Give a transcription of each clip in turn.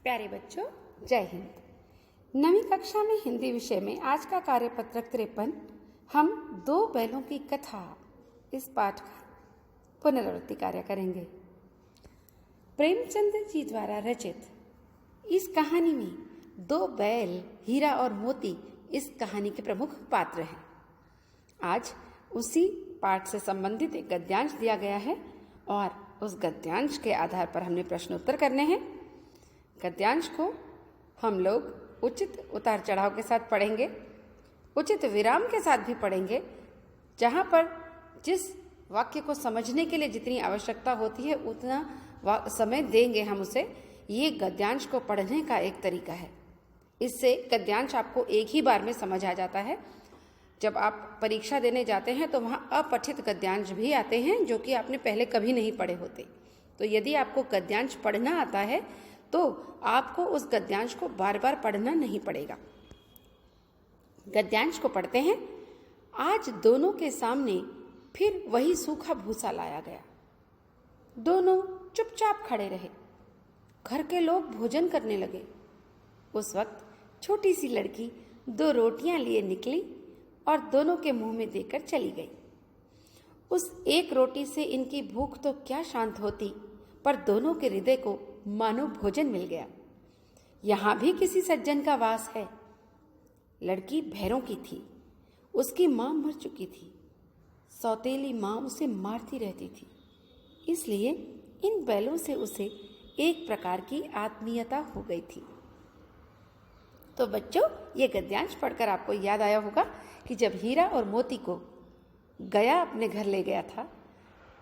प्यारे बच्चों, जय हिंद। नवीं कक्षा में हिंदी विषय में आज का कार्यपत्रक 53 हम दो बैलों की कथा इस पाठ का पुनरावृत्ति कार्य करेंगे। प्रेमचंद जी द्वारा रचित इस कहानी में दो बैल हीरा और मोती इस कहानी के प्रमुख पात्र हैं। आज उसी पाठ से संबंधित एक गद्यांश दिया गया है और उस गद्यांश के आधार पर हमने प्रश्न उत्तर करने हैं। गद्यांश को हम लोग उचित उतार चढ़ाव के साथ पढ़ेंगे, उचित विराम के साथ भी पढ़ेंगे। जहाँ पर जिस वाक्य को समझने के लिए जितनी आवश्यकता होती है उतना समय देंगे हम उसे। ये गद्यांश को पढ़ने का एक तरीका है। इससे गद्यांश आपको एक ही बार में समझ आ जाता है। जब आप परीक्षा देने जाते हैं तो वहाँ अपठित गद्यांश भी आते हैं जो कि आपने पहले कभी नहीं पढ़े होते। तो यदि आपको गद्यांश पढ़ना आता है तो आपको उस गद्यांश को बार बार पढ़ना नहीं पड़ेगा। गद्यांश को पढ़ते हैं। आज दोनों के सामने फिर वही सूखा भूसा लाया गया। दोनों चुपचाप खड़े रहे। घर के लोग भोजन करने लगे। उस वक्त छोटी सी लड़की दो रोटियां लिए निकली और दोनों के मुंह में देकर चली गई। उस एक रोटी से इनकी भूख तो क्या शांत होती, पर दोनों के हृदय को मानो भोजन मिल गया। यहां भी किसी सज्जन का वास है। लड़की भैरों की थी। उसकी मां मर चुकी थी। सौतेली मां उसे मारती रहती थी, इसलिए इन बैलों से उसे एक प्रकार की आत्मीयता हो गई थी। तो बच्चों, ये गद्यांश पढ़कर आपको याद आया होगा कि जब हीरा और मोती को गया अपने घर ले गया था,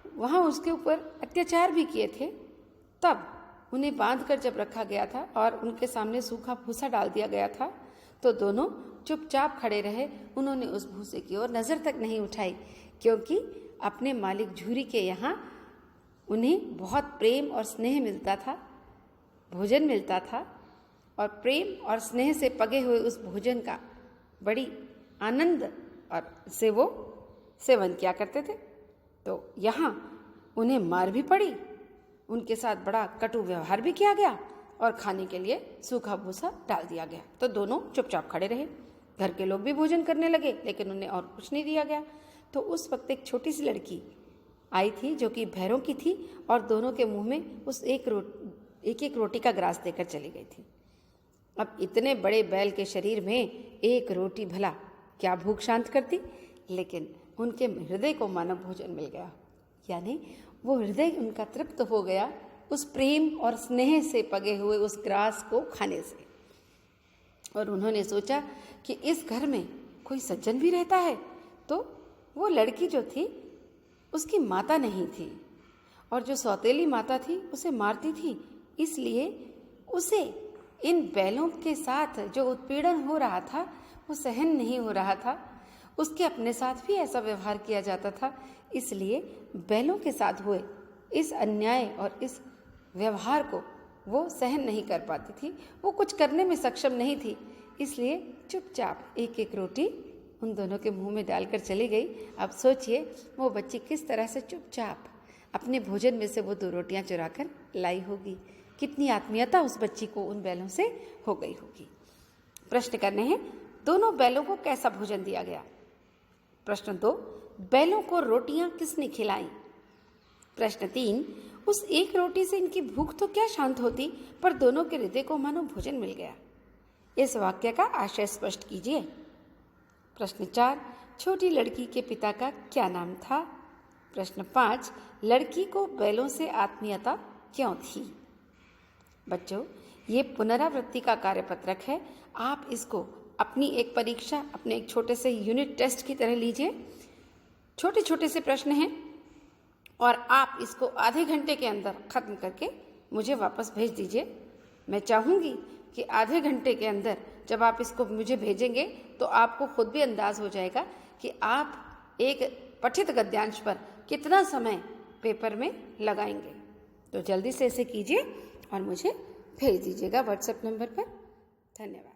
वहाँ उसके ऊपर अत्याचार भी किए थे। तब उन्हें बांधकर जब रखा गया था और उनके सामने सूखा भूसा डाल दिया गया था, तो दोनों चुपचाप खड़े रहे। उन्होंने उस भूसे की ओर नज़र तक नहीं उठाई, क्योंकि अपने मालिक झूरी के यहाँ उन्हें बहुत प्रेम और स्नेह मिलता था, भोजन मिलता था, और प्रेम और स्नेह से पगे हुए उस भोजन का बड़ी आनंद और से वो सेवन किया करते थे। तो यहाँ उन्हें मार भी पड़ी, उनके साथ बड़ा कटु व्यवहार भी किया गया और खाने के लिए सूखा भूसा डाल दिया गया। तो दोनों चुपचाप खड़े रहे। घर के लोग भी भोजन करने लगे, लेकिन उन्हें और कुछ नहीं दिया गया। तो उस वक्त एक छोटी सी लड़की आई थी जो कि भैरों की थी और दोनों के मुंह में उस एक एक रोटी का ग्रास देकर चली गई थी। अब इतने बड़े बैल के शरीर में एक रोटी भला क्या भूख शांत करती, लेकिन उनके हृदय को मानव भोजन मिल गया। यानी वो हृदय उनका तृप्त हो गया उस प्रेम और स्नेह से पगे हुए उस ग्रास को खाने से। और उन्होंने सोचा कि इस घर में कोई सज्जन भी रहता है। तो वो लड़की जो थी उसकी माता नहीं थी, और जो सौतेली माता थी उसे मारती थी, इसलिए उसे इन बैलों के साथ जो उत्पीड़न हो रहा था वो सहन नहीं हो रहा था। उसके अपने साथ भी ऐसा व्यवहार किया जाता था, इसलिए बैलों के साथ हुए इस अन्याय और इस व्यवहार को वो सहन नहीं कर पाती थी। वो कुछ करने में सक्षम नहीं थी, इसलिए चुपचाप एक एक रोटी उन दोनों के मुंह में डालकर चली गई। अब सोचिए वो बच्ची किस तरह से चुपचाप अपने भोजन में से वो दो रोटियां चुरा कर लाई होगी। कितनी आत्मीयता उस बच्ची को उन बैलों से हो गई होगी। प्रश्न करने हैं, दोनों बैलों को कैसा भोजन दिया गया? प्रश्न 2, बैलों को रोटियां किसने खिलाई? प्रश्न 3, उस एक रोटी से इनकी भूख तो क्या शांत होती, पर दोनों के हृदय को मानो भोजन मिल गया। इस वाक्य का आशय स्पष्ट कीजिए। प्रश्न 4, छोटी लड़की के पिता का क्या नाम था? प्रश्न 5, लड़की को बैलों से आत्मीयता क्यों थी? बच्चों, ये पुनरावृत्ति का कार्यपत्रक है। आप इसको अपनी एक परीक्षा, अपने एक छोटे से यूनिट टेस्ट की तरह लीजिए। छोटे छोटे से प्रश्न हैं और आप इसको आधे घंटे के अंदर खत्म करके मुझे वापस भेज दीजिए। मैं चाहूँगी कि आधे घंटे के अंदर जब आप इसको मुझे भेजेंगे तो आपको खुद भी अंदाज हो जाएगा कि आप एक पठित गद्यांश पर कितना समय पेपर में लगाएंगे। तो जल्दी से इसे कीजिए और मुझे भेज दीजिएगा व्हाट्सएप नंबर पर। धन्यवाद।